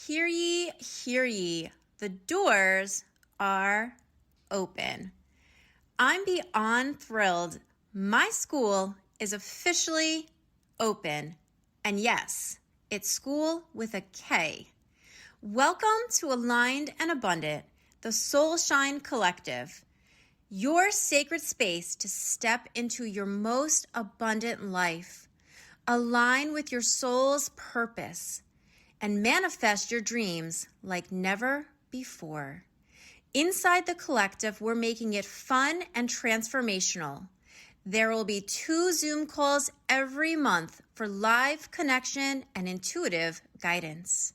Hear ye, hear ye, the doors are open. I'm beyond thrilled. My school is officially open. And yes, it's school with a K. Welcome to Aligned and Abundant, the Soul Shine Collective, your sacred space to step into your most abundant life, align with your soul's purpose, and manifest your dreams like never before. Inside the collective, we're making it fun and transformational. There will be 2 Zoom calls every month for live connection and intuitive guidance.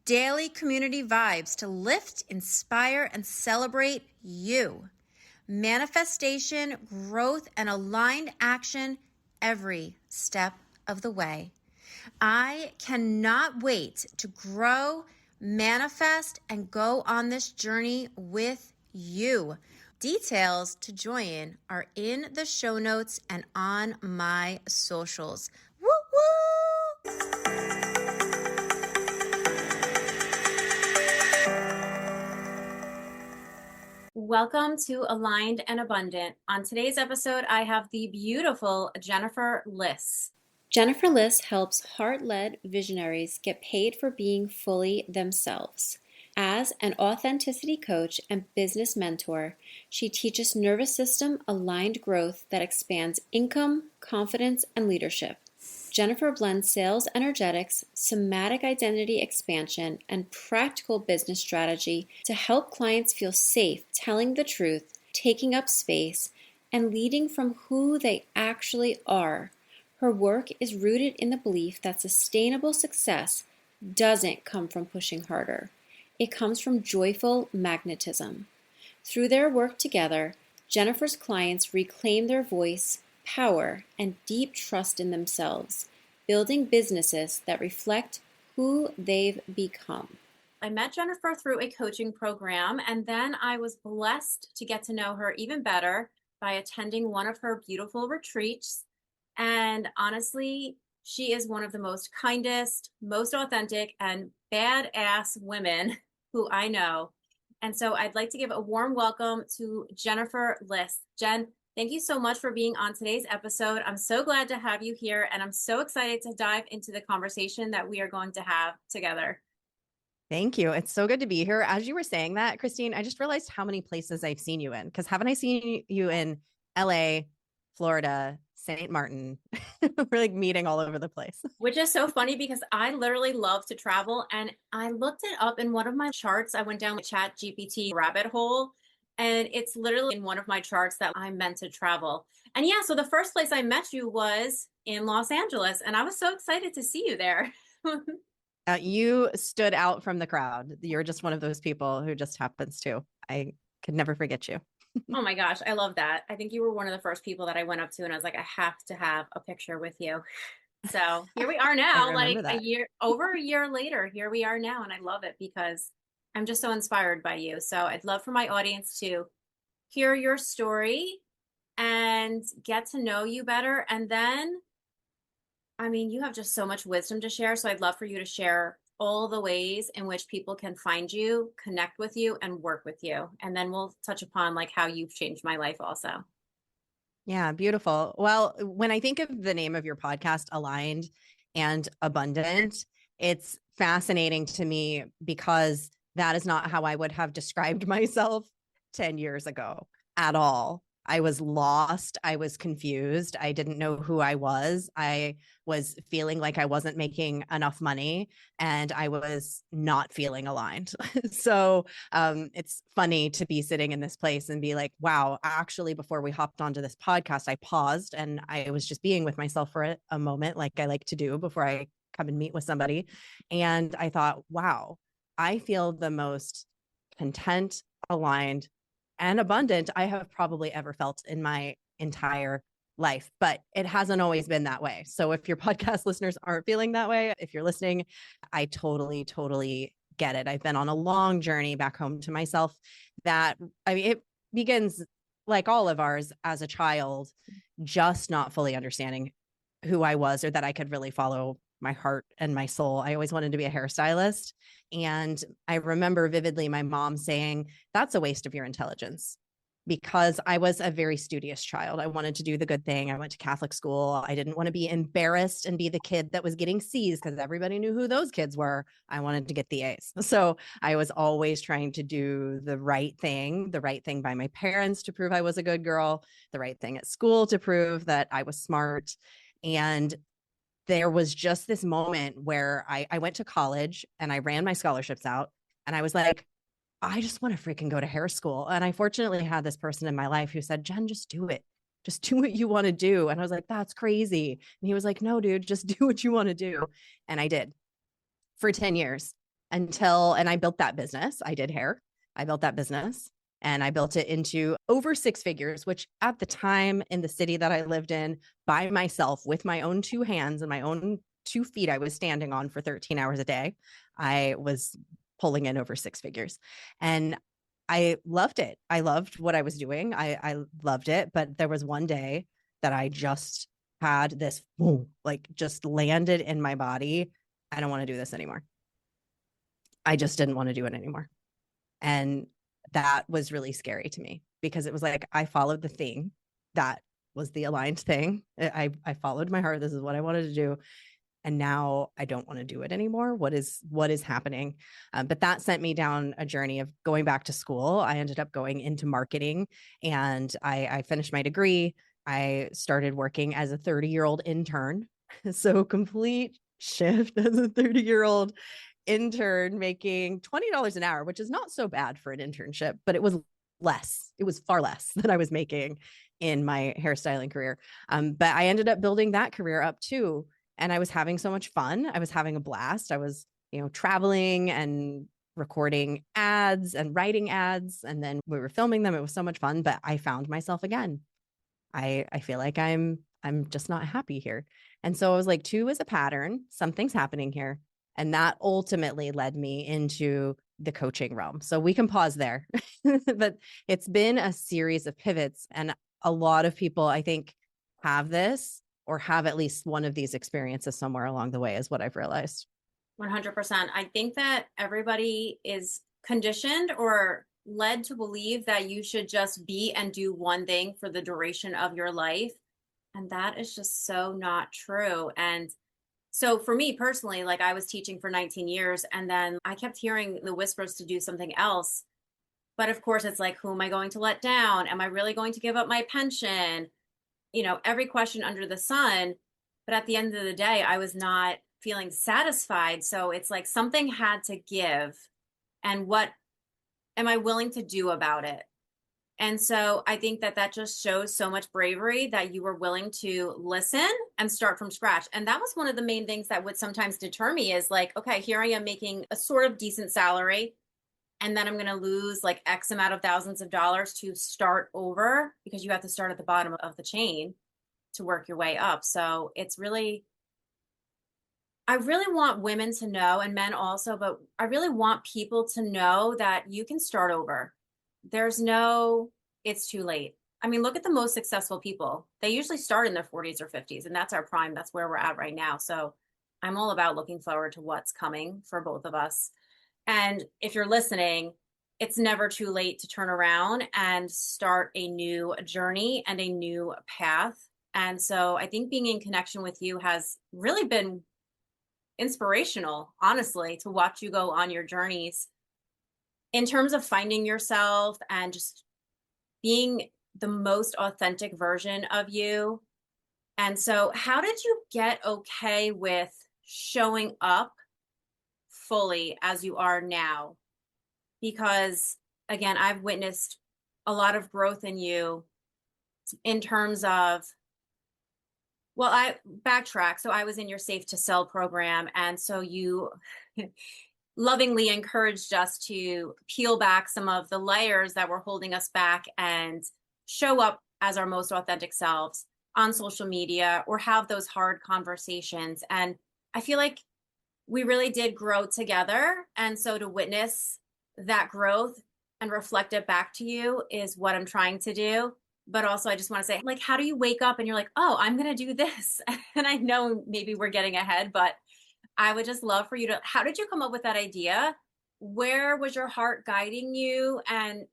Daily community vibes to lift, inspire, and celebrate you. Manifestation, growth, and aligned action every step of the way. I cannot wait to grow, manifest, and go on this journey with you. Details to join are in the show notes and on my socials. Woo woo! Welcome to Aligned and Abundant. On today's episode, I have the beautiful Jennifer Liss. Jennifer Liss helps heart-led visionaries get paid for being fully themselves. As an authenticity coach and business mentor, she teaches nervous system aligned growth that expands income, confidence, and leadership. Jennifer blends sales energetics, somatic identity expansion, and practical business strategy to help clients feel safe telling the truth, taking up space, and leading from who they actually are. Her work is rooted in the belief that sustainable success doesn't come from pushing harder. It comes from joyful magnetism. Through their work together, Jennifer's clients reclaim their voice, power, and deep trust in themselves, building businesses that reflect who they've become. I met Jennifer through a coaching program, and then I was blessed to get to know her even better by attending one of her beautiful retreats. And honestly, she is one of the most kindest, most authentic, and badass women who I know. And so I'd like to give a warm welcome to Jennifer Liss. Jen, thank you so much for being on today's episode. I'm so glad to have you here, and I'm so excited to dive into the conversation that we are going to have together. Thank you. It's so good to be here. As you were saying that, Christine, I just realized how many places I've seen you in. Because haven't I seen you in LA, Florida, St. Martin? We're like meeting all over the place. Which is so funny because I literally love to travel, and I looked it up in one of my charts. I went down the Chat GPT rabbit hole, and it's literally in one of my charts that I'm meant to travel. And yeah, so the first place I met you was in Los Angeles, and I was so excited to see you there. You stood out from the crowd. You're just one of those people who just happens to. I could never forget you. Oh my gosh, I love that. I think you were one of the first people that I went up to, and I was like, I have to have a picture with you. So here we are now, like over a year later, here we are now. And I love it because I'm just so inspired by you. So I'd love for my audience to hear your story and get to know you better. And then, I mean, you have just so much wisdom to share. So I'd love for you to share all the ways in which people can find you, connect with you, and work with you. And then we'll touch upon like how you've changed my life also. Yeah, beautiful. Well, when I think of the name of your podcast, Aligned and Abundant, it's fascinating to me because that is not how I would have described myself 10 years ago at all. I was lost. I was confused. I didn't know who I was. I was feeling like I wasn't making enough money and I was not feeling aligned. So it's funny to be sitting in this place and be like, wow, actually, before we hopped onto this podcast, I paused and I was just being with myself for a moment, like I like to do before I come and meet with somebody. And I thought, wow, I feel the most content, aligned, and abundant I have probably ever felt in my entire life, but it hasn't always been that way. So if your podcast listeners aren't feeling that way, if you're listening, I totally get it. I've been on a long journey back home to myself that, I mean, it begins like all of ours as a child, just not fully understanding who I was or that I could really follow my heart and my soul. I always wanted to be a hairstylist. And I remember vividly my mom saying, that's a waste of your intelligence, because I was a very studious child. I wanted to do the good thing. I went to Catholic school. I didn't want to be embarrassed and be the kid that was getting C's because everybody knew who those kids were. I wanted to get the A's. So I was always trying to do the right thing by my parents to prove I was a good girl, the right thing at school to prove that I was smart. And there was just this moment where I went to college and I ran my scholarships out and I was like, I just want to freaking go to hair school. And I fortunately had this person in my life who said, Jen, just do it. Just do what you want to do. And I was like, that's crazy. And he was like, no, dude, just do what you want to do. And I did for 10 years and I built that business. I did hair. I built that business and I built it into over six figures, which at the time in the city that I lived in by myself with my own two hands and my own 2 feet I was standing on for 13 hours a day, I was pulling in over six figures. And I loved it. I loved what I was doing. I loved it. But there was one day that I just had this boom, like just landed in my body. I don't want to do this anymore. I just didn't want to do it anymore. And that was really scary to me because it was like I followed the thing that was the aligned thing. I followed my heart. This is what I wanted to do. And now I don't want to do it anymore. What is happening? But that sent me down a journey of going back to school. I ended up going into marketing and I finished my degree. I started working as a 30-year-old intern. So complete shift as a 30-year-old intern making $20 an hour, which is not so bad for an internship, but it was less. It was far less than I was making in my hairstyling career. But I ended up building that career up too. And I was having so much fun. I was having a blast. I was, traveling and recording ads and writing ads. And then we were filming them. It was so much fun, but I found myself again. I feel like I'm just not happy here. And so I was like, two is a pattern. Something's happening here. And that ultimately led me into the coaching realm. So we can pause there. But it's been a series of pivots. And a lot of people, I think, have this or have at least one of these experiences somewhere along the way, is what I've realized. 100%. I think that everybody is conditioned or led to believe that you should just be and do one thing for the duration of your life. And that is just so not true. And so for me personally, like I was teaching for 19 years and then I kept hearing the whispers to do something else. But of course, it's like, who am I going to let down? Am I really going to give up my pension? Every question under the sun. But at the end of the day, I was not feeling satisfied. So it's like something had to give. And what am I willing to do about it? And so I think that that just shows so much bravery that you were willing to listen and start from scratch. And that was one of the main things that would sometimes deter me is like, okay, here I am making a sort of decent salary. And then I'm going to lose like X amount of thousands of dollars to start over because you have to start at the bottom of the chain to work your way up. So I really want women to know and men also, but I really want people to know that you can start over. It's too late. I mean, look at the most successful people. They usually start in their 40s or 50s, and that's our prime. That's where we're at right now. So I'm all about looking forward to what's coming for both of us. And if you're listening, it's never too late to turn around and start a new journey and a new path. And so I think being in connection with you has really been inspirational, honestly, to watch you go on your journeys in terms of finding yourself and just being the most authentic version of you. And so, how did you get okay with showing up fully as you are now? Because again, I've witnessed a lot of growth in you in terms of, well, I backtrack. So I was in your Safe to Sell program. And so you lovingly encouraged us to peel back some of the layers that were holding us back and show up as our most authentic selves on social media or have those hard conversations. And I feel like we really did grow together. And so to witness that growth and reflect it back to you is what I'm trying to do. But also, I just want to say, like, how do you wake up and you're like, oh, I'm going to do this? And I know maybe we're getting ahead, but I would just love for you to, how did you come up with that idea? Where was your heart guiding you? And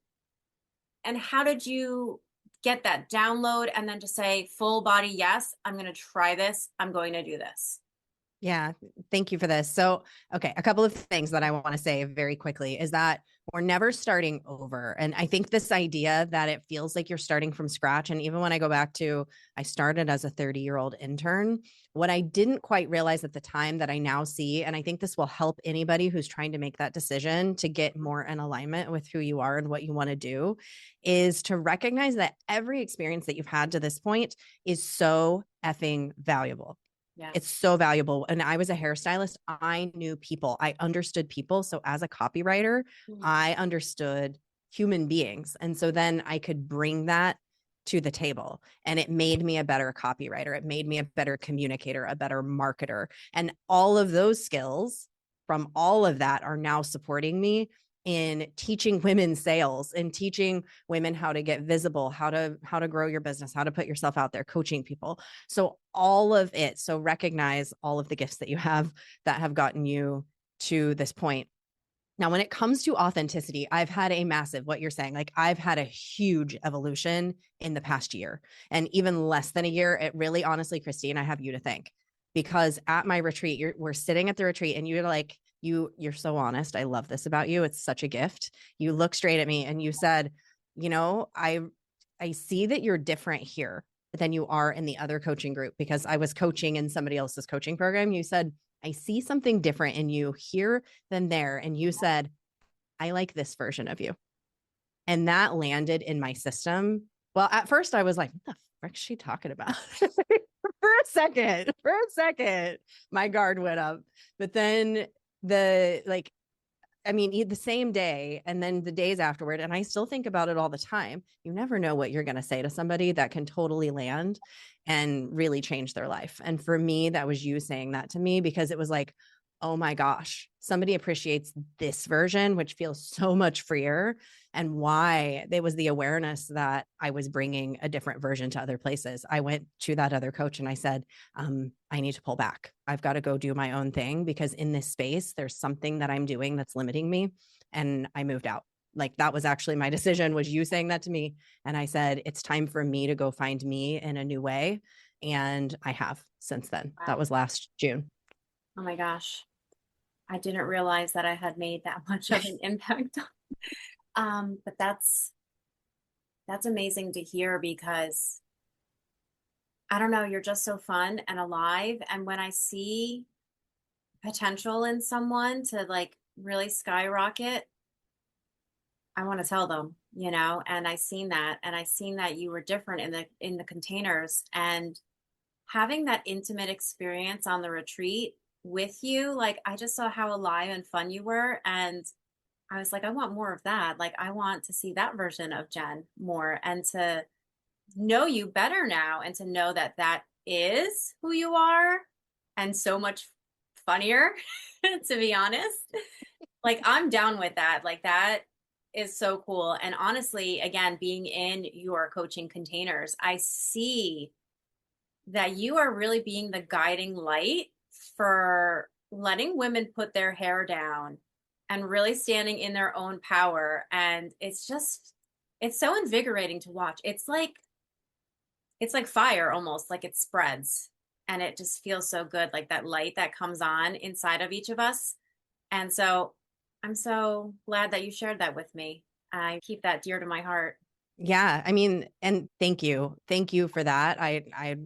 how did you get that download and then just say full body, yes, I'm going to try this. I'm going to do this. Yeah, thank you for this. So, okay, a couple of things that I want to say very quickly is that we're never starting over. And I think this idea that it feels like you're starting from scratch. And even when I go back to, I started as a 30-year-old intern, what I didn't quite realize at the time that I now see, and I think this will help anybody who's trying to make that decision to get more in alignment with who you are and what you want to do, is to recognize that every experience that you've had to this point is so effing valuable. It's Yes. so valuable. And I was a hairstylist. I knew people. I understood people. So as a copywriter, Mm. I understood human beings. And so then I could bring that to the table. And it made me a better copywriter. It made me a better communicator, a better marketer. And all of those skills from all of that are now supporting me in teaching women sales and teaching women how to get visible, how to grow your business, how to put yourself out there, coaching people. So all of it. So recognize all of the gifts that you have that have gotten you to this point. Now, when it comes to authenticity, I've had a massive, what you're saying, like I've had a huge evolution in the past year and even less than a year. It really, honestly, Christine, I have you to thank because at my retreat, we're sitting at the retreat and you're like, you're so honest. I love this about you. It's such a gift. You look straight at me and you said, you know, I see that you're different here than you are in the other coaching group because I was coaching in somebody else's coaching program. You said, I see something different in you here than there. And you said, I like this version of you. And that landed in my system. Well, at first I was like, what the frick is she talking about? For a second, my guard went up. But then the like I mean, the same day and then the days afterward. And I still think about it all the time. You never know what you're going to say to somebody that can totally land and really change their life. And for me, that was you saying that to me because it was like, oh my gosh, somebody appreciates this version, which feels so much freer. And why there was the awareness that I was bringing a different version to other places. I went to that other coach and I said, I need to pull back. I've got to go do my own thing because in this space, there's something that I'm doing that's limiting me. And I moved out. Like that was actually my decision, was you saying that to me. And I said, it's time for me to go find me in a new way. And I have since then. That Wow. was last June. Oh my gosh. I didn't realize that I had made that much of an impact. But that's amazing to hear because I don't know, you're just so fun and alive. And when I see potential in someone to like really skyrocket, I want to tell them, and I seen that you were different in the containers and having that intimate experience on the retreat with you, like I just saw how alive and fun you were. And I was like, I want more of that. Like, I want to see that version of Jen more and to know you better now and to know that that is who you are and so much funnier, to be honest. Like, I'm down with that. Like, that is so cool. And honestly, again, being in your coaching containers, I see that you are really being the guiding light for letting women put their hair down and really standing in their own power. And it's so invigorating to watch. It's like fire almost, like it spreads and it just feels so good, like that light that comes on inside of each of us. And so I'm so glad that you shared that with me. I keep that dear to my heart. Yeah. I mean, and thank you. Thank you for that. I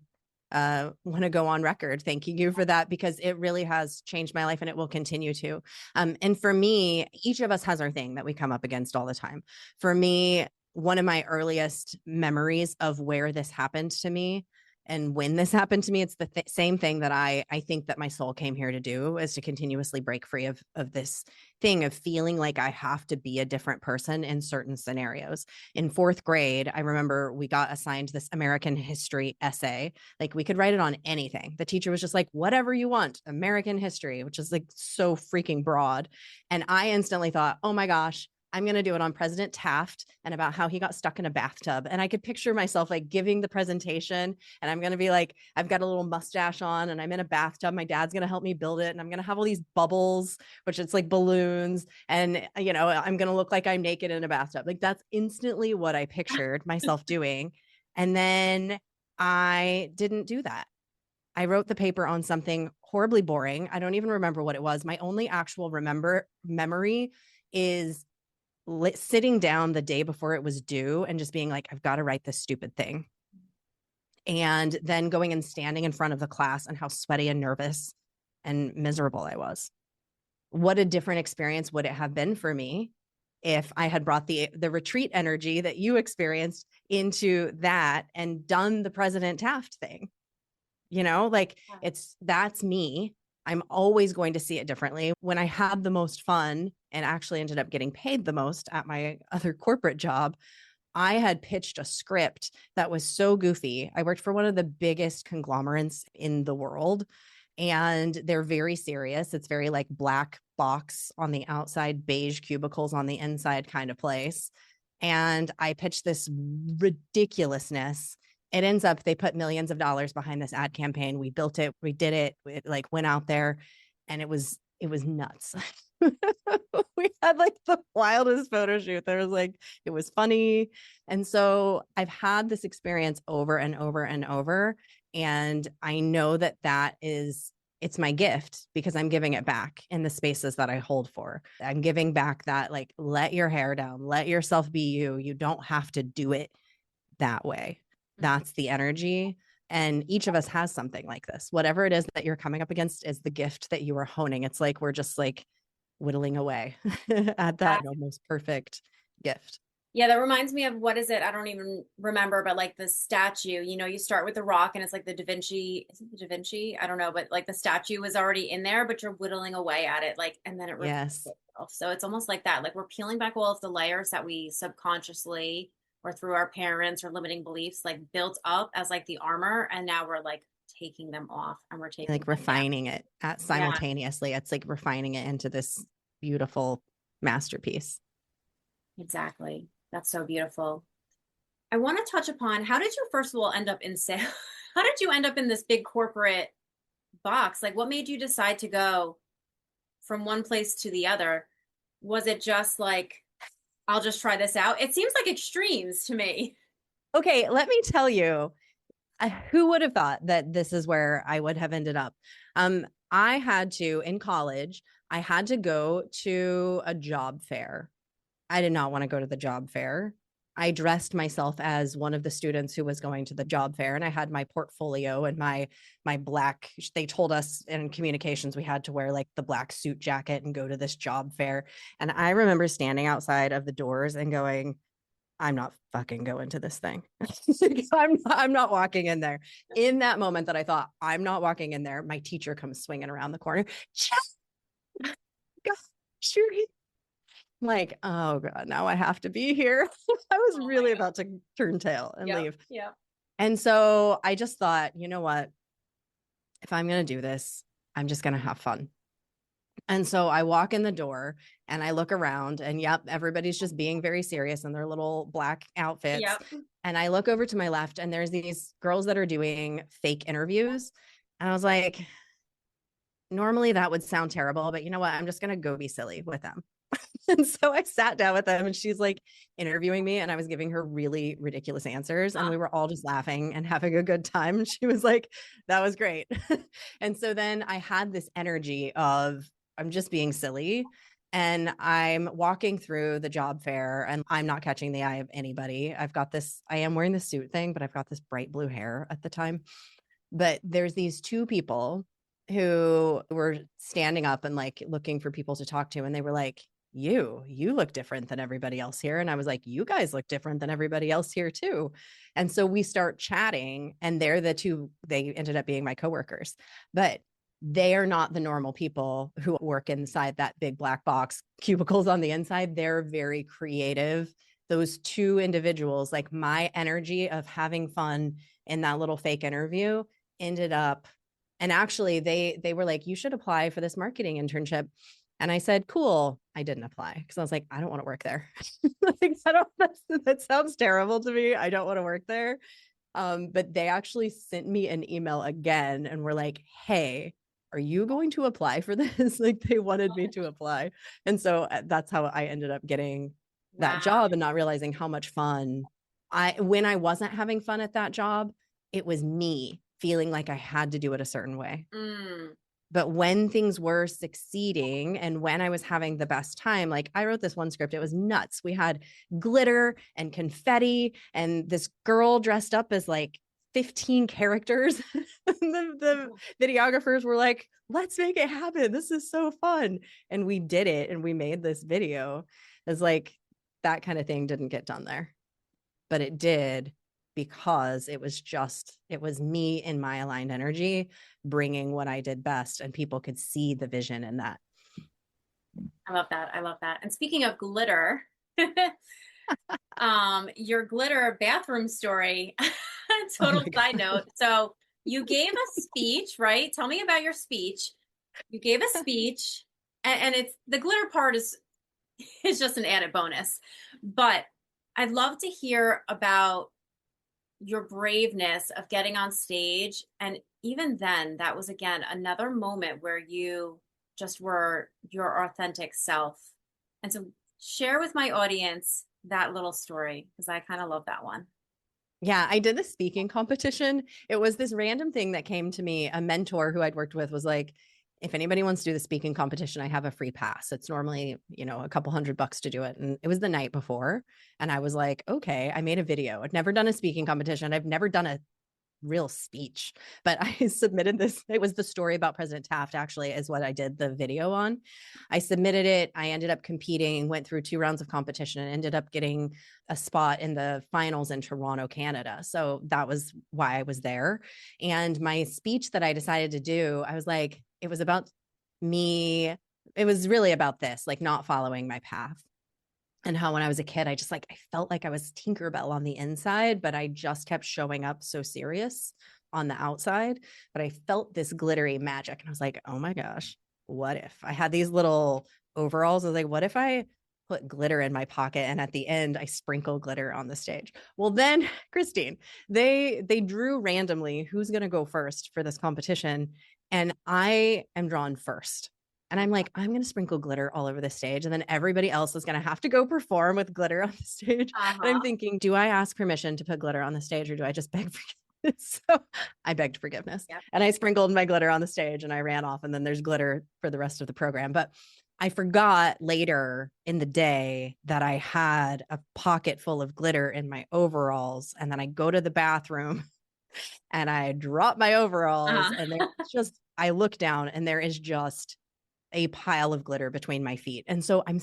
want to go on record thanking you for that because it really has changed my life and it will continue to. And for me, each of us has our thing that we come up against all the time. For me, one of my earliest memories of where this happened to me and when this happened to me, it's the same thing that I think that my soul came here to do, is to continuously break free of this thing of feeling like I have to be a different person in certain scenarios. In fourth grade, I remember we got assigned this American history essay. Like we could write it on anything. The teacher was just like, whatever you want, American history, which is like so freaking broad. And I instantly thought, oh my gosh, I'm going to do it on President Taft and about how he got stuck in a bathtub. And I could picture myself like giving the presentation, and I'm going to be like, I've got a little mustache on and I'm in a bathtub. My dad's going to help me build it. And I'm going to have all these bubbles, which it's like balloons. And, you know, I'm going to look like I'm naked in a bathtub. Like that's instantly what I pictured myself doing. And then I didn't do that. I wrote the paper on something horribly boring. I don't even remember what it was. My only actual memory is sitting down the day before it was due and just being like, I've got to write this stupid thing. And then going and standing in front of the class and how sweaty and nervous and miserable I was. What a different experience would it have been for me if I had brought the retreat energy that you experienced into that and done the President Taft thing. You know, like that's me. I'm always going to see it differently. When I had the most fun and actually ended up getting paid the most at my other corporate job, I had pitched a script that was so goofy. I worked for one of the biggest conglomerates in the world, and they're very serious. It's very like black box on the outside, beige cubicles on the inside kind of place. And I pitched this ridiculousness. It ends up, they put millions of dollars behind this ad campaign. We built it, we did it, it like went out there, and it was nuts. We had like the wildest photo shoot. There was like, it was funny. And so I've had this experience over and over and over. And I know that it's my gift because I'm giving it back in the spaces that I hold for. I'm giving back that, like, let your hair down, let yourself be you. You don't have to do it that way. That's the energy. And each of us has something like this. Whatever it is that you're coming up against is the gift that you are honing. It's like we're just like whittling away at that almost perfect gift. Yeah, that reminds me of, what is it? I don't even remember, but like the statue, you know, you start with the rock and it's like the Da Vinci, is it the Da Vinci? I don't know, but like the statue is already in there, but you're whittling away at it, like, and then it reveals Yes. itself. So it's almost like that. Like we're peeling back all of the layers that we subconsciously or through our parents or limiting beliefs like built up as like the armor, and now we're like taking them off and we're taking Like refining it simultaneously. It's like refining it into this beautiful masterpiece. Exactly. That's so beautiful. I want to touch upon, how did you first of all end up in sales? How did you end up in this big corporate box? Like what made you decide to go from one place to the other? Was it just like, I'll just try this out? It seems like extremes to me. Okay, let me tell you, who would have thought that this is where I would have ended up? I had to, in college, I had to go to a job fair. I did not want to go to the job fair. I dressed myself as one of the students who was going to the job fair, and I had my portfolio and my black, they told us in communications we had to wear like the black suit jacket and go to this job fair. And I remember standing outside of the doors and going, I'm not fucking going to this thing. I'm not walking in there. In that moment that I thought, I'm not walking in there, my teacher comes swinging around the corner. Gosh, you're here. I'm like, oh God, now I have to be here. I was really about to turn tail and leave. Yeah. And so I just thought, you know what? If I'm going to do this, I'm just going to have fun. And so I walk in the door and I look around, and yep, everybody's just being very serious in their little black outfits. Yep. And I look over to my left, and there's these girls that are doing fake interviews. And I was like, normally that would sound terrible, but you know what? I'm just going to go be silly with them. And so I sat down with them, and she's like interviewing me, and I was giving her really ridiculous answers, and we were all just laughing and having a good time. And she was like, that was great. And so then I had this energy of, I'm just being silly. And I'm walking through the job fair, and I'm not catching the eye of anybody. I am wearing the suit thing, but I've got this bright blue hair at the time. But there's these two people who were standing up and like looking for people to talk to. And they were like, you look different than everybody else here. And I was like, you guys look different than everybody else here too. And so we start chatting, and they ended up being my coworkers, but they are not the normal people who work inside that big black box, cubicles on the inside. They're very creative. Those two individuals, like my energy of having fun in that little fake interview ended up, and actually they were like, you should apply for this marketing internship. And I said, cool. I didn't apply because I was like, I don't want to work there. Like, that sounds terrible to me. I don't want to work there. But they actually sent me an email again and were like, hey, are you going to apply for this? Like, they wanted me to apply. And so that's how I ended up getting that Wow. job and not realizing how much fun when I wasn't having fun at that job, it was me feeling like I had to do it a certain way. Mm. But when things were succeeding and when I was having the best time, like I wrote this one script, it was nuts. We had glitter and confetti, and this girl dressed up as like 15 characters. The videographers were like, let's make it happen. This is so fun. And we did it and we made this video. It's like that kind of thing didn't get done there, but it did because it was me in my aligned energy bringing what I did best, and people could see the vision in that. I love that. I love that. And speaking of glitter, your glitter bathroom story, Oh total my side God. note. So you gave a speech, right? Tell me about your speech. You gave a speech, and it's the glitter part is just an added bonus. But I'd love to hear about your braveness of getting on stage. And even then, that was again another moment where you just were your authentic self. And so share with my audience that little story because I kind of love that one. Yeah, I did the speaking competition. It was this random thing that came to me. A mentor who I'd worked with was like, if anybody wants to do the speaking competition, I have a free pass. It's normally, a couple $100 to do it. And it was the night before. And I was like, okay, I made a video. I'd never done a speaking competition. I've never done a real speech, but I submitted this. It was the story about President Taft, actually, is what I did the video on. I submitted it. I ended up competing, went through 2 rounds of competition, and ended up getting a spot in the finals in Toronto, Canada. So that was why I was there. And my speech that I decided to do, I was like, it was about me. It was really about this, like not following my path, and how when I was a kid, I felt like I was Tinkerbell on the inside, but I just kept showing up so serious on the outside. But I felt this glittery magic. And I was like, oh my gosh, what if I had these little overalls? I was like, what if I put glitter in my pocket and at the end I sprinkle glitter on the stage? Well, then, Christine, they drew randomly who's gonna go first for this competition. And I am drawn first. And I'm like, I'm going to sprinkle glitter all over the stage. And then everybody else is going to have to go perform with glitter on the stage. And I'm Uh-huh. thinking, do I ask permission to put glitter on the stage or do I just beg forgiveness? So I begged forgiveness Yep. and I sprinkled my glitter on the stage and I ran off. And then there's glitter for the rest of the program. But I forgot later in the day that I had a pocket full of glitter in my overalls. And then I go to the bathroom and I drop my overalls. And I look down and there is just a pile of glitter between my feet. And so can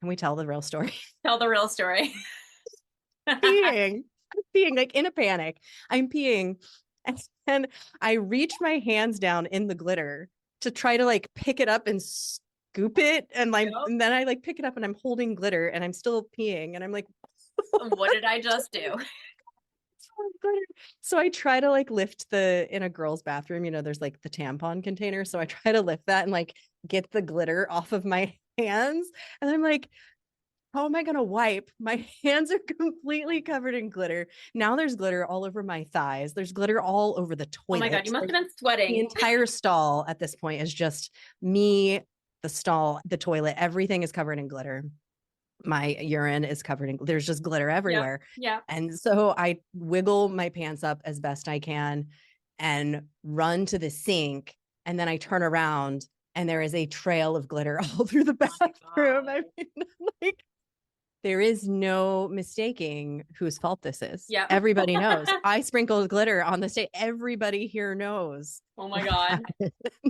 we tell the real story? Tell the real story. peeing. I'm peeing like in a panic. I'm peeing. And I reach my hands down in the glitter to try to like pick it up and scoop it. Yep. And then I like pick it up and I'm holding glitter and I'm still peeing. And I'm like, What did I just do? so I try to like lift in a girl's bathroom, there's like the tampon container. So I try to lift that and like get the glitter off of my hands. And I'm like, how am I going to wipe? My hands are completely covered in glitter. Now there's glitter all over my thighs. There's glitter all over the Oh my God, toilet. you must have been The sweating. entire stall at this point is just me, the stall, the toilet. Everything is covered in glitter. My urine is covered in, there's just glitter Yep. everywhere. Yep. And so I wiggle my pants up as best I can and run to the sink. And then I turn around and there is a trail of glitter all through the bathroom. I mean, like, there is no mistaking whose fault this is. Yep. Everybody knows. I sprinkled glitter on the stage. Everybody here knows. Oh my God.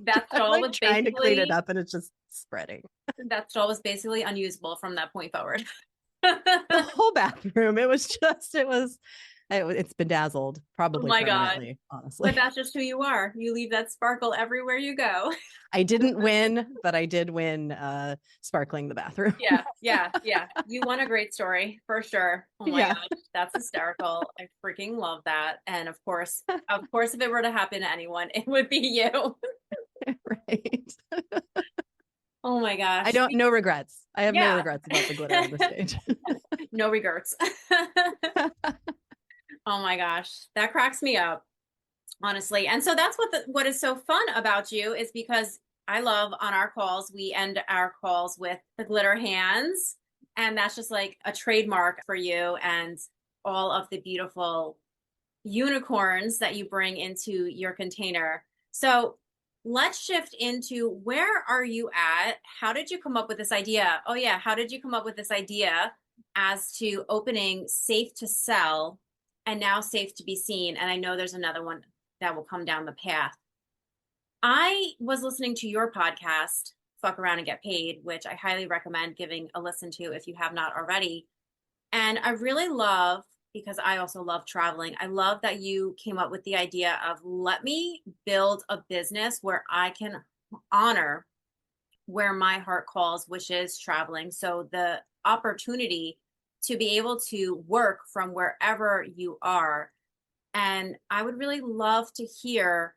That I'm stall like was trying to clean it basically up and it's just spreading. unusable from that point forward. The whole bathroom. It's bedazzled, Oh probably my God. permanently, But honestly. that's just who you are. You leave that sparkle everywhere you go. I didn't win, but I did win sparkling the bathroom. Yeah, yeah, yeah. You won a great story for sure. Oh my Yeah. gosh, that's hysterical. I freaking love that. And of course, if it were to happen to anyone, it would be you. Right. Oh my I gosh. don't, no regrets. I have no Yeah. regrets about the glitter on the stage. No regrets. Oh my gosh. That cracks me up, honestly. And so that's what is so fun about you is because I love on our calls, we end our calls with the glitter hands. And that's just like a trademark for you and all of the beautiful unicorns that you bring into your container. So let's shift into where are you at? How did you come up with this idea? Oh, yeah. How did you come up with this idea as to opening Safe to Sell and now Safe to Be Seen? And I know there's another one that will come down the path. I was listening to your podcast, Fuck Around and Get Paid, which I highly recommend giving a listen to if you have not already. And I really love, because I also love traveling, I love that you came up with the idea of let me build a business where I can honor where my heart calls, which is traveling. So the opportunity to be able to work from wherever you are. And I would really love to hear,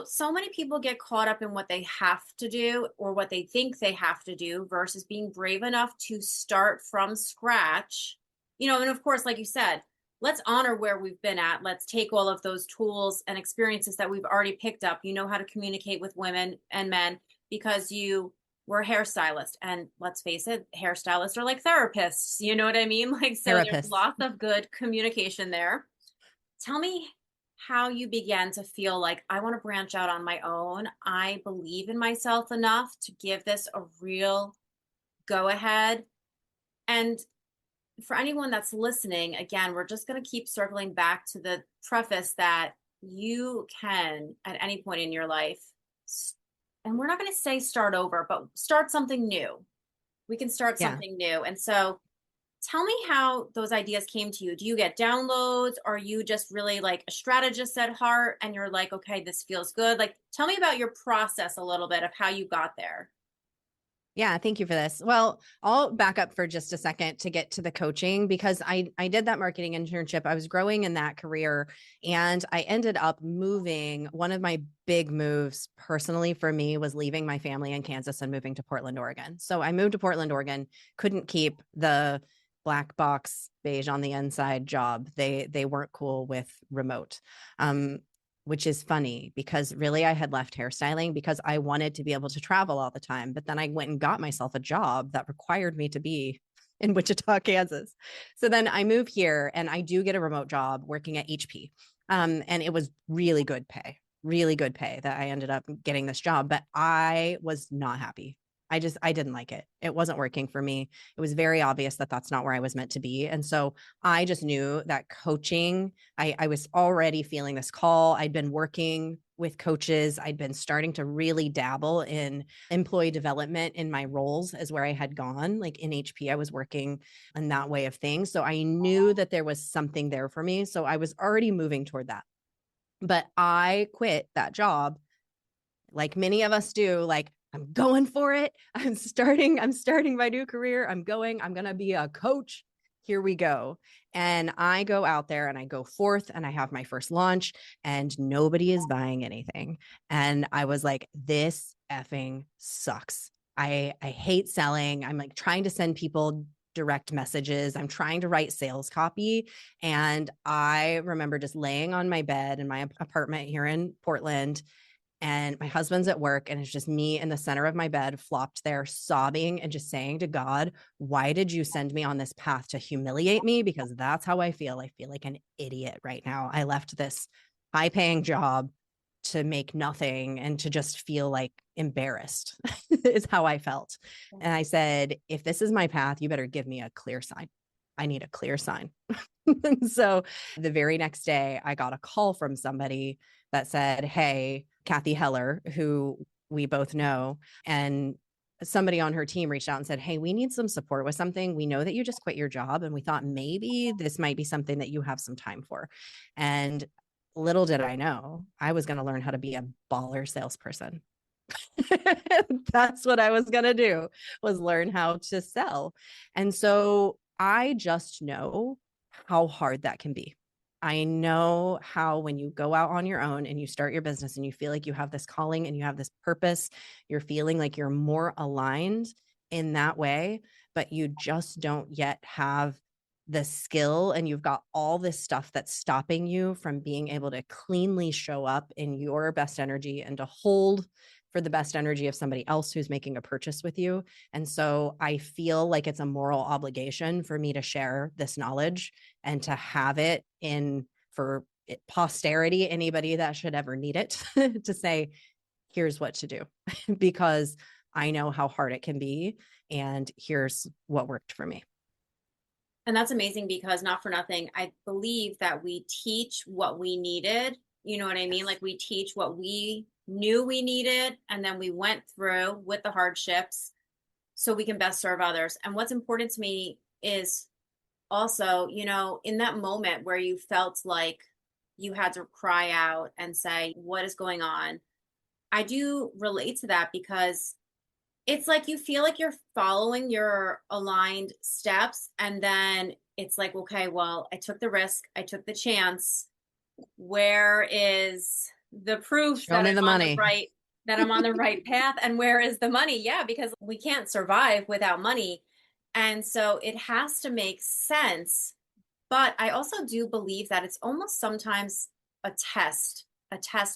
so many people get caught up in what they have to do or what they think they have to do versus being brave enough to start from scratch. And of course, like you said, let's honor where we've been at. Let's take all of those tools and experiences that we've already picked up. You know how to communicate with women and men because you were a hairstylist. And let's face it, hairstylists are like therapists. You know what I mean? Like, so there's Therapists. lots of good communication there. Tell me how you began to feel like I want to branch out on my own. I believe in myself enough to give this a real go ahead. And for anyone that's listening, again, we're just going to keep circling back to the preface that you can, at any point in your life, and we're not going to say start over, but start something new. We can start Yeah. something new. And so tell me how those ideas came to you. Do you get downloads? Are you just really like a strategist at heart and you're like, okay, this feels good? Like, tell me about your process a little bit of how you got there. Yeah, thank you for this. Well, I'll back up for just a second to get to the coaching because I did that marketing internship. I was growing in that career and I ended up moving. One of my big moves personally for me was leaving my family in Kansas and moving to Portland, Oregon. So I moved to Portland, Oregon, couldn't keep the black box beige on the inside job. They weren't cool with remote. Which is funny because really I had left hairstyling because I wanted to be able to travel all the time. But then I went and got myself a job that required me to be in Wichita, Kansas. So then I move here and I do get a remote job working at HP. And it was really good pay that I ended up getting this job, but I was not happy. I didn't like it. It wasn't working for me. It was very obvious that that's not where I was meant to be. And so I just knew that coaching, I was already feeling this call. I'd been working with coaches. I'd been starting to really dabble in employee development in my roles as where I had gone. Like in HP, I was working in that way of things. So I knew that there was something there for me. So I was already moving toward that. But I quit that job like many of us do, like I'm going for it. I'm starting my new career. I'm going to be a coach. Here we go. And I go out there and I go forth and I have my first launch and nobody is buying anything. And I was like, this effing sucks. I hate selling. I'm like trying to send people direct messages. I'm trying to write sales copy. And I remember just laying on my bed in my apartment here in Portland and my husband's at work and it's just me in the center of my bed flopped there sobbing and just saying to God, why did you send me on this path to humiliate me? Because that's how I feel. I feel like an idiot right now. I left this high paying job to make nothing and to just feel like embarrassed is how I felt. And I said, if this is my path, you better give me a clear sign. I need a clear sign. So the very next day, I got a call from somebody that said, hey, Kathy Heller, who we both know, and somebody on her team reached out and said, hey, we need some support with something. We know that you just quit your job and we thought maybe this might be something that you have some time for. And little did I know, I was going to learn how to be a baller salesperson. That's what I was going to do, was learn how to sell. And so I just know how hard that can be. I know how when you go out on your own and you start your business and you feel like you have this calling and you have this purpose, you're feeling like you're more aligned in that way, but you just don't yet have the skill and you've got all this stuff that's stopping you from being able to cleanly show up in your best energy and to hold for the best energy of somebody else who's making a purchase with you. And so I feel like it's a moral obligation for me to share this knowledge and to have it in for posterity, anybody that should ever need it, to say, here's what to do, because I know how hard it can be. And here's what worked for me. And that's amazing because not for nothing, I believe that we teach what we needed. You know what I mean? Yes. Like we teach what we knew we needed, and then we went through with the hardships so we can best serve others. And what's important to me is also, in that moment where you felt like you had to cry out and say, what is going on? I do relate to that because it's like you feel like you're following your aligned steps. And then it's like, okay, well, I took the risk, I took the chance. Where is the proof Show that me I'm the on the money. right path? And where is the money? Yeah, because we can't survive without money. And so it has to make sense. But I also do believe that it's almost sometimes a test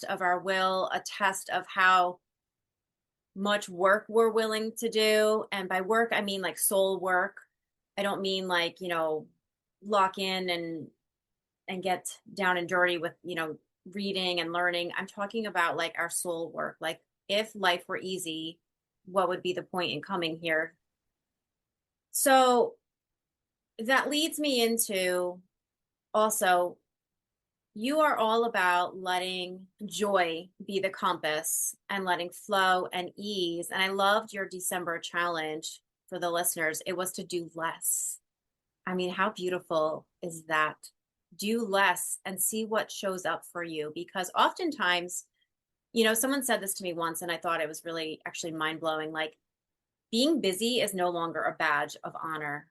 of our will, a test of how much work we're willing to do. And by work, I mean like soul work. I don't mean like, lock in and get down and dirty with, reading and learning. I'm talking about like our soul work. Like if life were easy, what would be the point in coming here? So that leads me into also, you are all about letting joy be the compass and letting flow and ease. And I loved your December challenge for the listeners. It was to do less. I mean, how beautiful is that? Do less and see what shows up for you. Because oftentimes, someone said this to me once, and I thought it was really actually mind blowing. Like, being busy is no longer a badge of honor.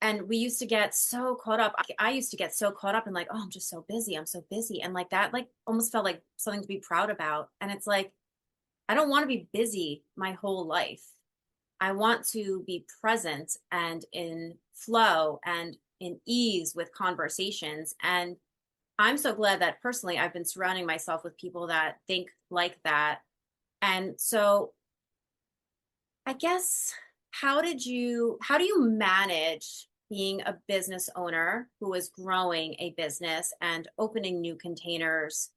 And we used to get so caught up. I used to get so caught up in like, oh, I'm just so busy. I'm so busy. And like that, like almost felt like something to be proud about. And it's like, I don't want to be busy my whole life. I want to be present and in flow and in ease with conversations. And I'm so glad that personally I've been surrounding myself with people that think like that. And so I guess how do you manage being a business owner who is growing a business and opening new containers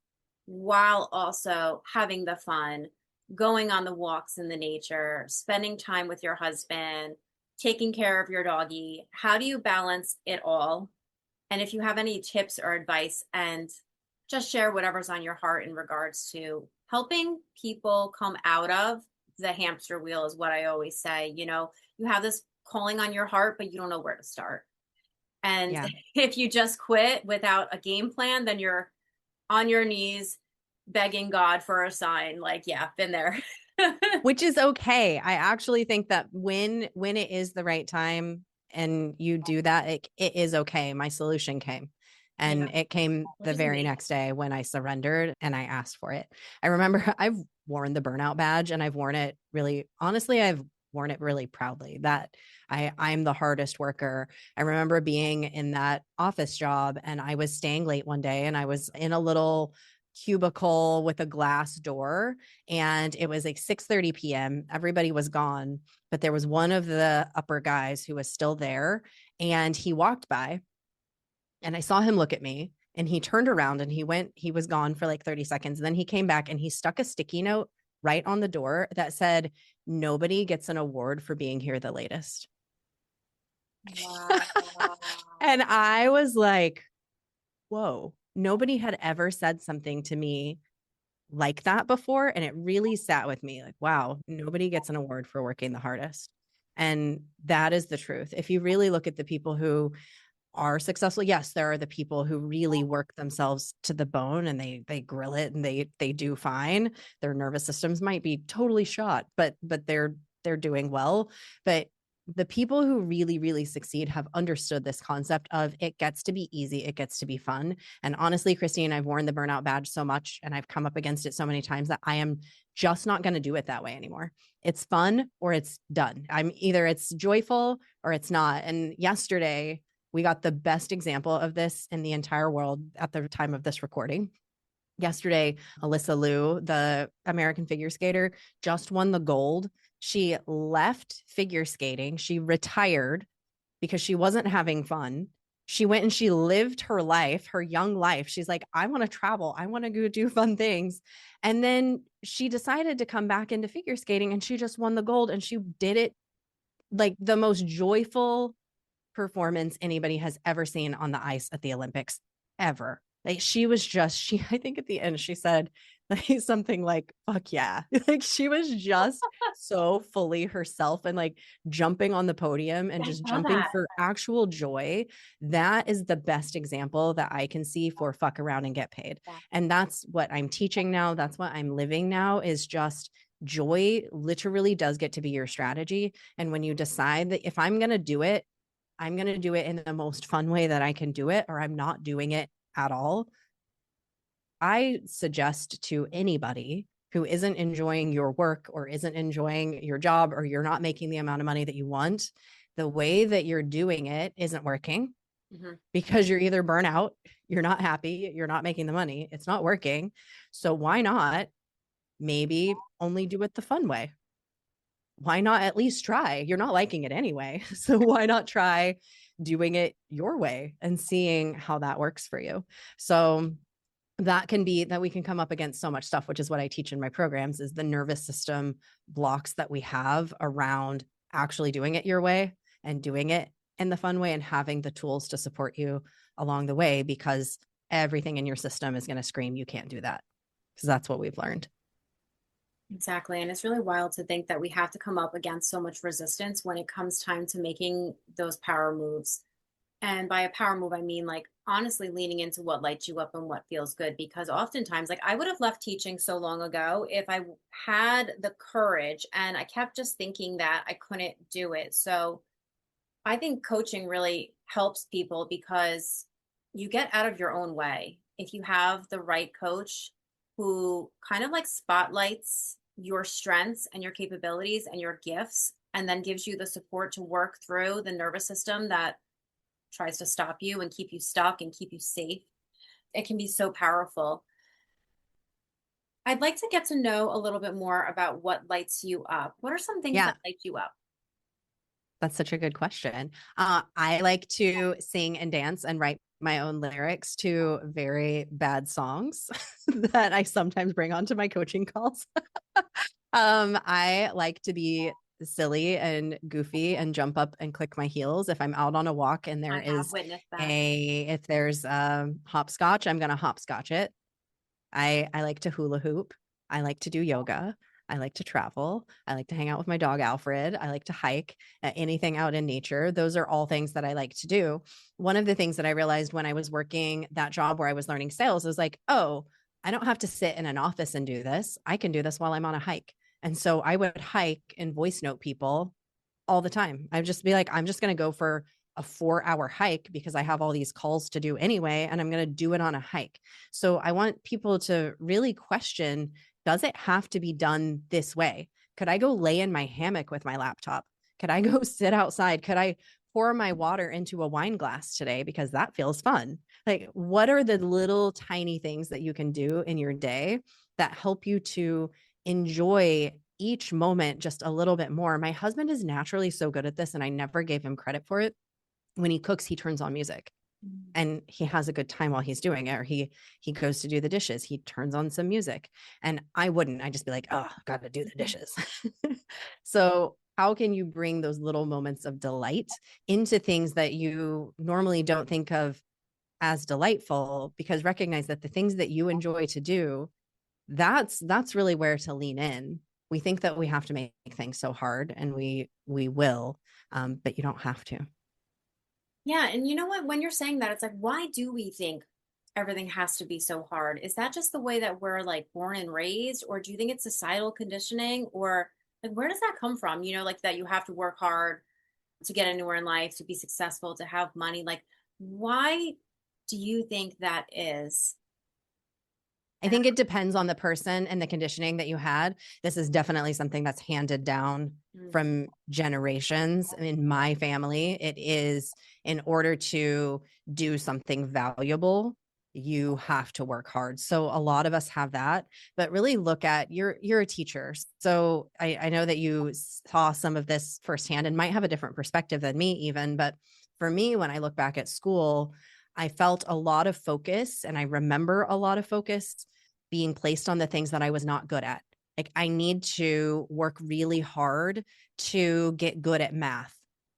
while also having the fun, going on the walks in the nature, spending time with your husband, taking care of your doggy? How do you balance it all? And if you have any tips or advice, and just share whatever's on your heart in regards to helping people come out of the hamster wheel, is what I always say. You have this calling on your heart, but you don't know where to start. And Yeah. if you just quit without a game plan, then you're on your knees begging God for a sign. Like, yeah, been there. Which is okay. I actually think that when it is the right time and you do that, it is okay. My solution came. Yeah, And it came which the is very amazing. next day when I surrendered and I asked for it. I remember I've worn the burnout badge and I've worn it really, honestly, I've worn it really proudly that I'm the hardest worker. I remember being in that office job and I was staying late one day and I was in a little cubicle with a glass door and it was like 6:30 p.m. Everybody was gone, but there was one of the upper guys who was still there and he walked by and I saw him look at me and he turned around and he was gone for like 30 seconds. And then he came back and he stuck a sticky note right on the door that said, "Nobody gets an award for being here the latest." Wow. And I was like, whoa, nobody had ever said something to me like that before. And it really sat with me like, wow, nobody gets an award for working the hardest. And that is the truth. If you really look at the people who are successful, yes, there are the people who really work themselves to the bone and they grill it and they do fine. Their nervous systems might be totally shot, but they're doing well. But the people who really, really succeed have understood this concept of it gets to be easy, it gets to be fun. And honestly, Christine, I've worn the burnout badge so much and I've come up against it so many times that I am just not going to do it that way anymore. It's fun or it's done. I'm either it's joyful or it's not. And yesterday, we got the best example of this in the entire world at the time of this recording. Yesterday, Alyssa Liu, the American figure skater, just won the gold. She left figure skating. She retired because she wasn't having fun. She went and she lived her life, her young life. She's like, I want to travel. I want to go do fun things. And then she decided to come back into figure skating and she just won the gold and she did it like the most joyful performance anybody has ever seen on the ice at the Olympics ever. Like she was just, I think at the end she said like something like, fuck yeah. Like she was just so fully herself and like jumping on the podium and I just saw jumping that. for actual joy. That is the best example that I can see for fuck around and get paid. Yeah. And that's what I'm teaching now. That's what I'm living now is just joy literally does get to be your strategy. And when you decide that if I'm going to do it, I'm going to do it in the most fun way that I can do it, or I'm not doing it at all. I suggest to anybody who isn't enjoying your work or isn't enjoying your job or you're not making the amount of money that you want, the way that you're doing it isn't working because you're either burnout, you're not happy, you're not making the money, it's not working. So why not maybe only do it the fun way? Why not at least try? You're not liking it anyway. So why not try doing it your way and seeing how that works for you? So that can be that we can come up against so much stuff, which is what I teach in my programs is the nervous system blocks that we have around actually doing it your way and doing it in the fun way and having the tools to support you along the way because everything in your system is going to scream, you can't do that. Because that's what we've learned. Exactly. And it's really wild to think that we have to come up against so much resistance when it comes time to making those power moves. And by a power move, I mean like honestly leaning into what lights you up and what feels good. Because oftentimes, like I would have left teaching so long ago if I had the courage and I kept just thinking that I couldn't do it. So I think coaching really helps people because you get out of your own way. If you have the right coach who kind of like spotlights your strengths and your capabilities and your gifts, and then gives you the support to work through the nervous system that tries to stop you and keep you stuck and keep you safe, it can be so powerful. I'd like to get to know a little bit more about what lights you up. What are some things Yeah. that light you up? That's such a good question. I like to sing and dance and write my own lyrics to very bad songs that I sometimes bring onto my coaching calls. I like to be silly and goofy and jump up and click my heels if I'm out on a walk and there I have is witnessed that. if there's hopscotch, I'm gonna hopscotch it. I like to hula hoop. I like to do yoga. I like to travel. I like to hang out with my dog, Alfred. I like to hike, anything out in nature. Those are all things that I like to do. One of the things that I realized when I was working that job where I was learning sales is like, oh, I don't have to sit in an office and do this. I can do this while I'm on a hike. And so I would hike and voice note people all the time. I'd just be like, I'm just going to go for a 4-hour hike because I have all these calls to do anyway, and I'm going to do it on a hike. So I want people to really question, does it have to be done this way? Could I go lay in my hammock with my laptop? Could I go sit outside? Could I pour my water into a wine glass today because that feels fun? Like, what are the little tiny things that you can do in your day that help you to enjoy each moment just a little bit more? My husband is naturally so good at this, and I never gave him credit for it. When he cooks, he turns on music and he has a good time while he's doing it, or he goes to do the dishes, he turns on some music. And I wouldn't, I just be like, oh, gotta do the dishes. So how can you bring those little moments of delight into things that you normally don't think of as delightful? Because recognize that the things that you enjoy to do, that's really where to lean in. We think that we have to make things so hard, and we will, but you don't have to. Yeah, and you know what? When you're saying that, it's like, why do we think everything has to be so hard? Is that just the way that we're like born and raised, or do you think it's societal conditioning, or like where does that come from? You know, like that you have to work hard. to get anywhere in life, to be successful, to have money. Like, why do you think that is? I think it depends on the person and the conditioning that you had. This is definitely something that's handed down Mm. from generations. In my family, it is, in order to do something valuable, you have to work hard. So a lot of us have that, but really look at, you're a teacher. So I know that you saw some of this firsthand and might have a different perspective than me even. But for me, when I look back at school, I felt a lot of focus, and I remember a lot of focus being placed on the things that I was not good at. Like, I need to work really hard to get good at math.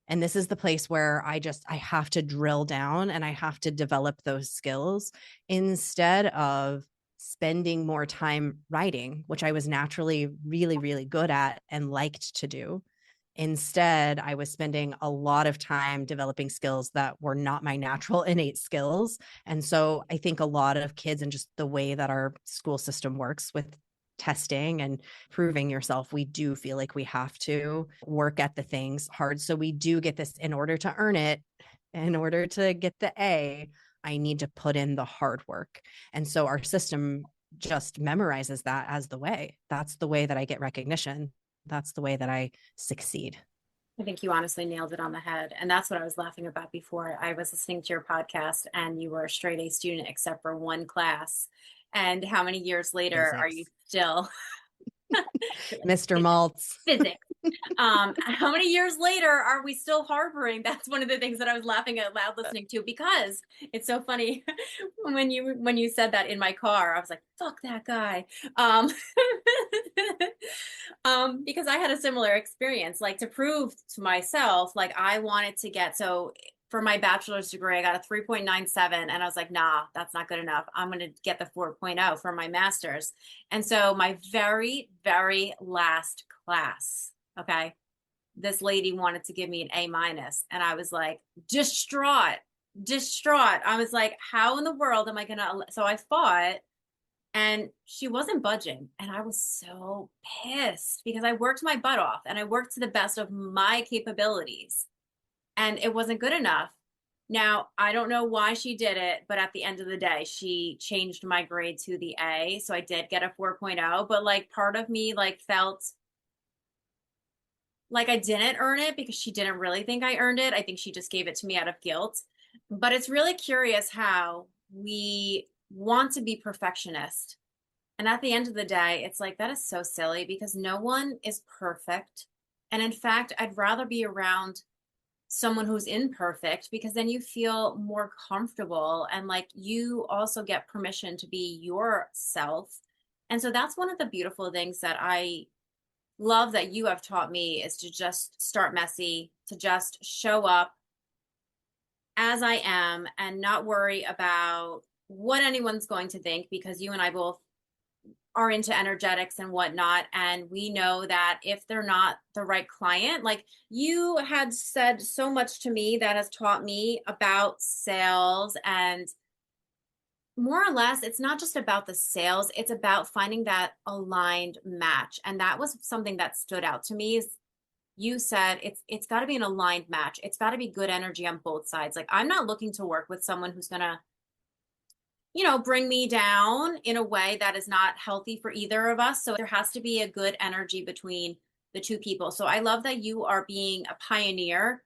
And this is the place where I have to drill down and I have to develop those skills instead of spending more time writing, which I was naturally really, really good at and liked to do. Instead, I was spending a lot of time developing skills that were not my natural innate skills. And so I think a lot of kids, and just the way that our school system works with testing and proving yourself, we do feel like we have to work at the things hard. So we do get this, in order to earn it, in order to get the A, I need to put in the hard work. And so our system just memorizes that as the way. That's the way that I get recognition. That's the way that I succeed. I think you honestly nailed it on the head. And that's what I was laughing about before. I was listening to your podcast and you were a straight A student except for one class. And how many years later are you Physics. still Mr. Maltz. physics? How many years later are we still harboring? That's one of the things that I was laughing out loud listening to, because it's so funny. When you said that in my car, I was like, fuck that guy. Um, because I had a similar experience, like to prove to myself, like I wanted to get, so for my bachelor's degree, I got a 3.97 and I was like, nah, that's not good enough. I'm going to get the 4.0 for my master's. And so my very, very last class, okay, this lady wanted to give me an A minus. And I was like, distraught, distraught. I was like, how in the world am I going to? So I fought and she wasn't budging. And I was so pissed because I worked my butt off and I worked to the best of my capabilities and it wasn't good enough. Now, I don't know why she did it, but at the end of the day, she changed my grade to the A. So I did get a 4.0, but like part of me like felt like I didn't earn it because she didn't really think I earned it. I think she just gave it to me out of guilt. But it's really curious how we want to be perfectionist. And at the end of the day, it's like that is so silly because no one is perfect. And in fact, I'd rather be around someone who's imperfect because then you feel more comfortable and like you also get permission to be yourself. And so that's one of the beautiful things that I love that you have taught me is to just start messy, to just show up as I am and not worry about what anyone's going to think because you and I both are into energetics and whatnot. And we know that if they're not the right client, like you had said so much to me that has taught me about sales and more or less, it's not just about the sales, it's about finding that aligned match. And that was something that stood out to me is you said it's got to be an aligned match. It's got to be good energy on both sides. Like I'm not looking to work with someone who's going to bring me down in a way that is not healthy for either of us. So there has to be a good energy between the two people. So I love that you are being a pioneer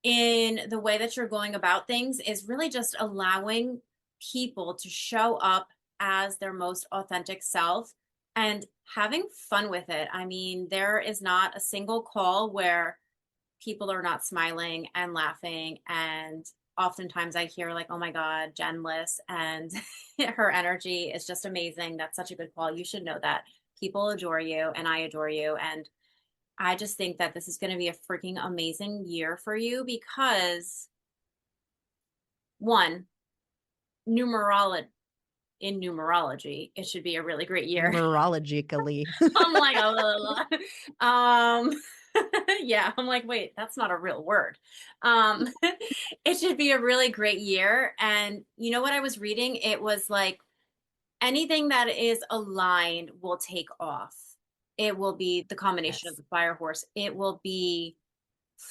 in the way that you're going about things is really just allowing people to show up as their most authentic self and having fun with it. I mean, there is not a single call where people are not smiling and laughing. And oftentimes I hear like, oh my God, Jen Liss, and her energy is just amazing. That's such a good call. You should know that. People adore you and I adore you. And I just think that this is going to be a freaking amazing year for you because one, numerology in numerology, it should be a really great year. Numerologically. I'm like, oh, yeah, I'm like, wait, that's not a real word. Um, it should be a really great year. And you know what I was reading? It was like anything that is aligned will take off. It will be the combination of Yes. the fire horse. It will be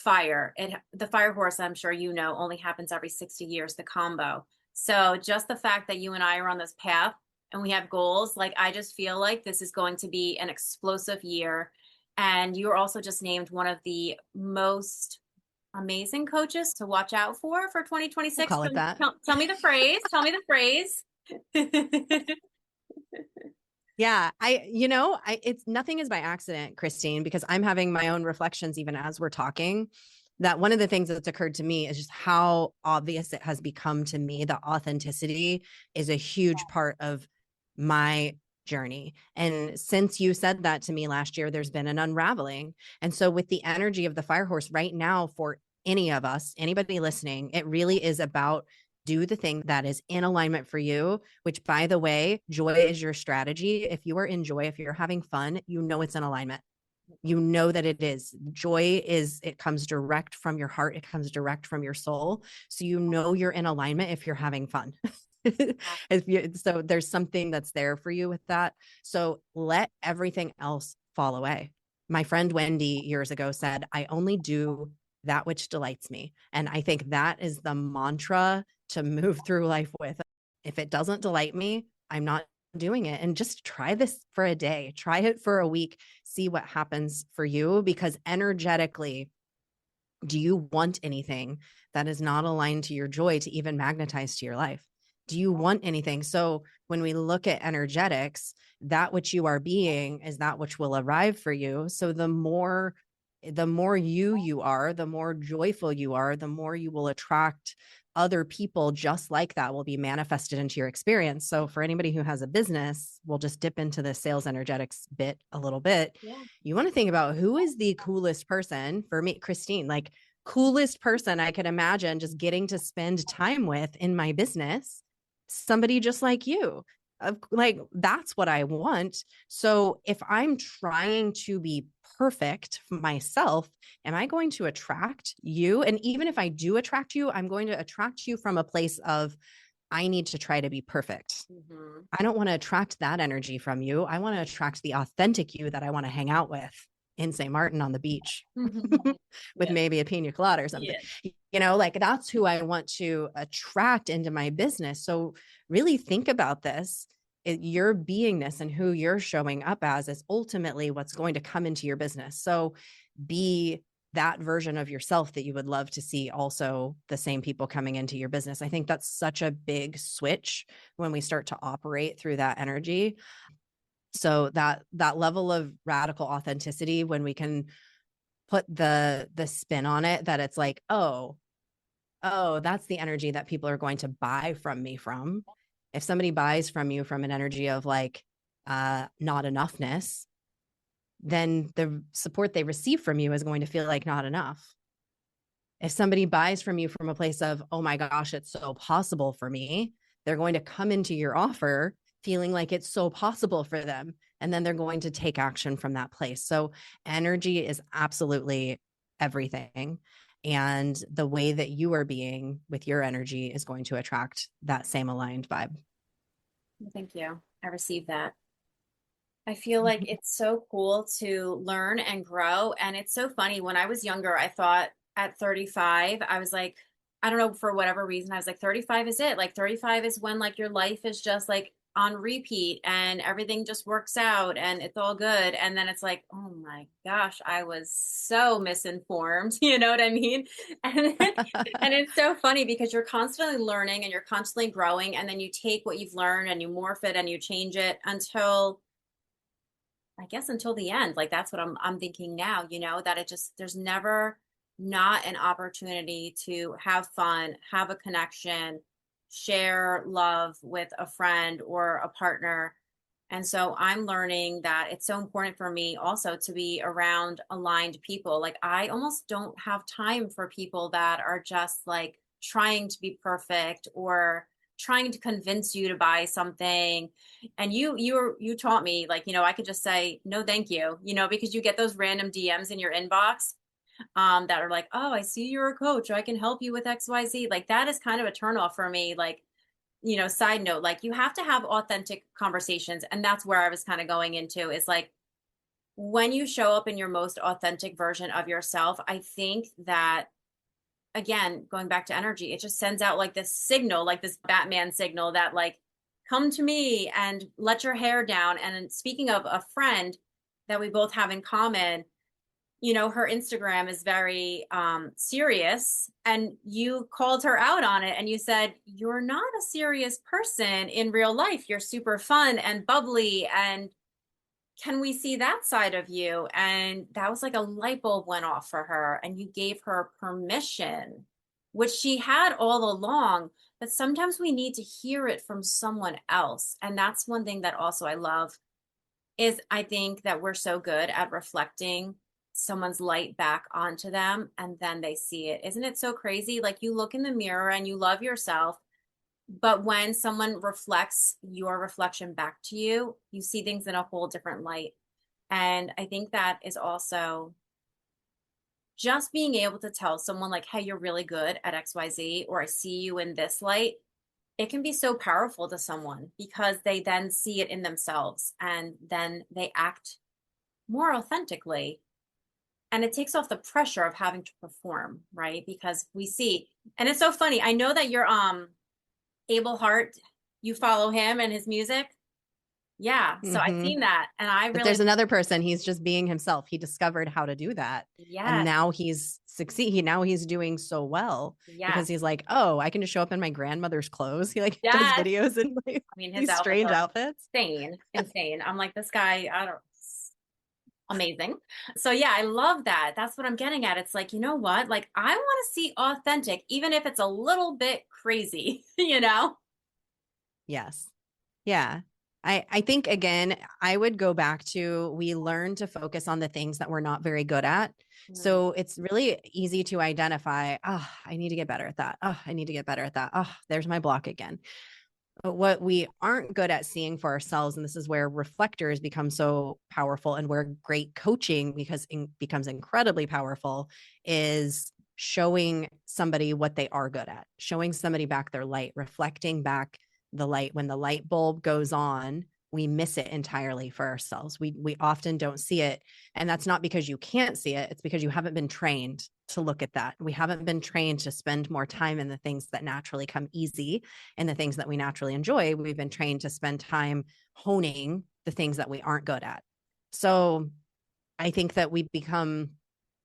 fire. The fire horse, I'm sure you know, only happens every 60 years, the combo. So just the fact that you and I are on this path and we have goals, like I just feel like this is going to be an explosive year. And you're also just named one of the most amazing coaches to watch out for We'll 2026. call it that. Tell me the phrase. Tell me the phrase. Yeah, it's nothing is by accident, Christine, because I'm having my own reflections even as we're talking. That one of the things that's occurred to me is just how obvious it has become to me that authenticity is a huge part of my journey. And since you said that to me last year, there's been an unraveling. And so, with the energy of the fire horse right now, for any of us, anybody listening, it really is about do the thing that is in alignment for you, which, by the way, joy is your strategy. If you are in joy, if you're having fun, you know it's in alignment. You know that it is. Joy it comes direct from your heart, it comes direct from your soul. So you know you're in alignment if you're having fun. So there's something that's there for you with that. So let everything else fall away. My friend Wendy years ago said, I only do that which delights me. And I think that is the mantra to move through life with. If it doesn't delight me, I'm not doing it. And just try this for a day, try it for a week, see what happens for you. Because energetically, do you want anything that is not aligned to your joy to even magnetize to your life? Do you want anything? So when we look at energetics, that which you are being is that which will arrive for you. So the more you are, the more joyful you are, the more you will attract other people just like that will be manifested into your experience. So for anybody who has a business, we'll just dip into the sales energetics bit a little bit. Yeah. You want to think about who is the coolest person for me, Christine, like coolest person I could imagine just getting to spend time with in my business. Somebody just like you. Like that's what I want. So if I'm trying to be perfect for myself, am I going to attract you? And even if I do attract you, I'm going to attract you from a place of I need to try to be perfect. Mm-hmm. I don't want to attract that energy from you. I want to attract the authentic you that I want to hang out with in St. Martin on the beach with Yeah. maybe a pina colada or something. Yeah. Like that's who I want to attract into my business. So really think about this. Your beingness and who you're showing up as is ultimately what's going to come into your business. So be that version of yourself that you would love to see also the same people coming into your business. I think that's such a big switch when we start to operate through that energy. So that level of radical authenticity, when we can put the spin on it, that it's like, oh, that's the energy that people are going to buy from me from. If somebody buys from you from an energy of like not enoughness, then the support they receive from you is going to feel like not enough. If somebody buys from you from a place of, oh my gosh, it's so possible for me, they're going to come into your offer feeling like it's so possible for them. And then they're going to take action from that place. So energy is absolutely everything. And the way that you are being with your energy is going to attract that same aligned vibe. Thank you. I received that. I feel like it's so cool to learn and grow. And it's so funny. When I was younger, I thought at 35, I was like, I don't know, for whatever reason, I was like, 35 is it. Like 35 is when like your life is just like on repeat and everything just works out and it's all good. And then it's like, oh my gosh, I was so misinformed. You know what I mean? And and it's so funny because you're constantly learning and you're constantly growing. And then you take what you've learned and you morph it and you change it until I guess until the end. Like that's what I'm thinking now, that it just there's never not an opportunity to have fun, have a connection, share love with a friend or a partner. And so I'm learning that it's so important for me also to be around aligned people. Like I almost don't have time for people that are just like trying to be perfect or trying to convince you to buy something. And you taught me like, I could just say no thank you, because you get those random DMs in your inbox that are like, oh, I see you're a coach, I can help you with XYZ. Like that is kind of a turnoff for me. Like, side note, like you have to have authentic conversations. And that's where I was kind of going into is like, when you show up in your most authentic version of yourself, I think that, again, going back to energy, it just sends out like this signal, like this Batman signal that, like, come to me and let your hair down. And speaking of a friend that we both have in common, her Instagram is very serious, and you called her out on it and you said, you're not a serious person in real life. You're super fun and bubbly. And can we see that side of you? And that was like a light bulb went off for her, and you gave her permission, which she had all along. But sometimes we need to hear it from someone else. And that's one thing that also I love is I think that we're so good at reflecting someone's light back onto them, and then they see it. Isn't it so crazy? Like, you look in the mirror and you love yourself, but when someone reflects your reflection back to you, you see things in a whole different light. And I think that is also just being able to tell someone, like, hey, you're really good at XYZ, or I see you in this light. It can be so powerful to someone because they then see it in themselves, and then they act more authentically. And it takes off the pressure of having to perform, right? Because we see, and it's so funny. I know that you're Abel Hart, you follow him and his music. Yeah. So I've Hmm. seen that. And I But really, there's another person. He's just being himself. He discovered how to do that. And yes, now he's now he's doing so well because yes, he's like, oh, I can just show up in my grandmother's clothes. He like does yes. videos in like I mean, his these outfits strange are outfits. insane, insane. I'm like, this guy, I don't, amazing. So yeah, I love that. That's what I'm getting at. It's like, you know what? Like, I want to see authentic, even if it's a little bit crazy, you know? Yes. Yeah. I think again, I would go back to we learn to focus on the things that we're not very good at. Mm. So it's really easy to identify, oh, I need to get better at that. Oh, I need to get better at that. Oh, there's my block again. But what we aren't good at seeing for ourselves, and this is where reflectors become so powerful and where great coaching becomes incredibly powerful, is showing somebody what they are good at, showing somebody back their light, reflecting back the light. When the light bulb goes on, we miss it entirely for ourselves. We often don't see it. And that's not because you can't see it. It's because you haven't been trained to look at that. We haven't been trained to spend more time in the things that naturally come easy and the things that we naturally enjoy. We've been trained to spend time honing the things that we aren't good at. So I think that we become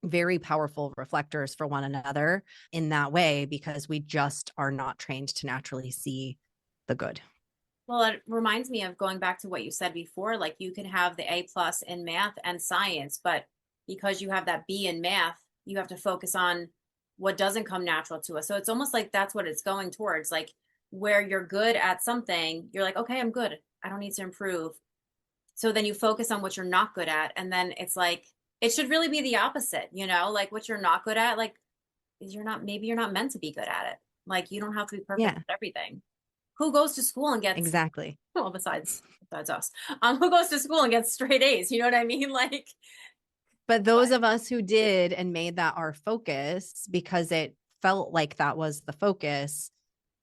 very powerful reflectors for one another in that way because we just are not trained to naturally see the good. Well, it reminds me of going back to what you said before. Like, you can have the A plus in math and science, but because you have that B in math, you have to focus on what doesn't come natural to us. So it's almost like that's what it's going towards. Like, where you're good at something, you're like, okay, I'm good. I don't need to improve. So then you focus on what you're not good at. And then it's like, it should really be the opposite, like what you're not good at, like, maybe you're not meant to be good at it. Like, you don't have to be perfect Yeah, at everything. Who goes to school and gets, exactly. well, besides us, who goes to school and gets straight A's? You know what I mean? Like, But what? those of us who did and made that our focus because it felt like that was the focus,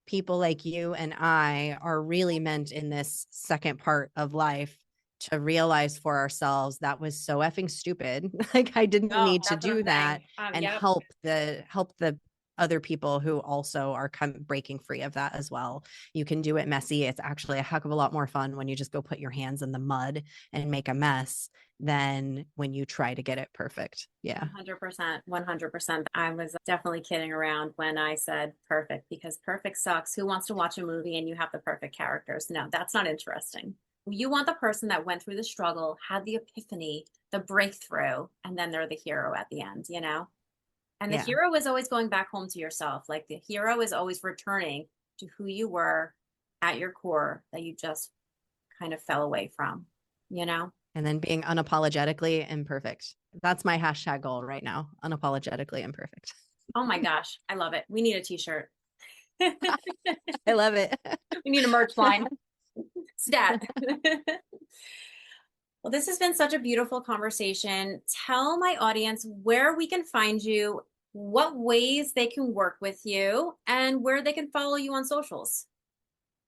people like you and I are really meant in this second part of life to realize for ourselves that was so effing stupid. Like I didn't No, need to that's what I'm do saying. that and Yep. help the other people who also are breaking free of that as well. You can do it messy. It's actually a heck of a lot more fun when you just go put your hands in the mud and make a mess than when you try to get it perfect. Yeah. 100%. 100%. I was definitely kidding around when I said perfect, because perfect sucks. Who wants to watch a movie and you have the perfect characters? No, that's not interesting. You want the person that went through the struggle, had the epiphany, the breakthrough, and then they're the hero at the end? And the Yeah. hero is always going back home to yourself. Like, the hero is always returning to who you were at your core that you just kind of fell away from? And then being unapologetically imperfect. That's my hashtag goal right now. Unapologetically imperfect. Oh my gosh, I love it. We need a t-shirt. We I love it. need a merch line. Stat. Well, this has been such a beautiful conversation. Tell my audience where we can find you, what ways they can work with you, and where they can follow you on socials.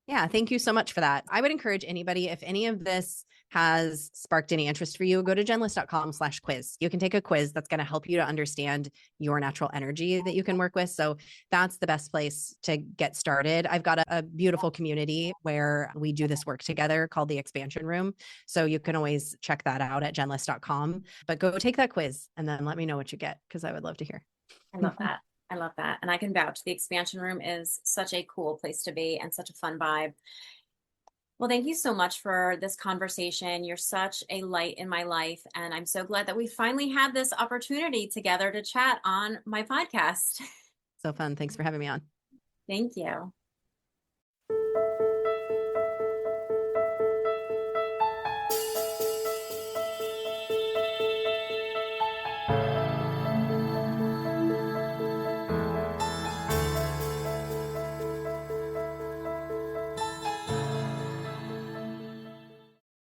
Yeah, thank you so much for that. I would encourage anybody, if any of this has sparked any interest for you, go to jenliss.com/quiz. You can take a quiz that's going to help you to understand your natural energy that you can work with. So that's the best place to get started. I've got a beautiful community where we do this work together called the Expansion Room. So you can always check that out at jenliss.com. But go take that quiz and then let me know what you get, because I would love to hear. I love that. I love that. And I can vouch the expansion room is such a cool place to be and such a fun vibe. Well, thank you so much for this conversation. You're such a light in my life. And I'm so glad that we finally had this opportunity together to chat on my podcast. So fun. Thanks for having me on. Thank you.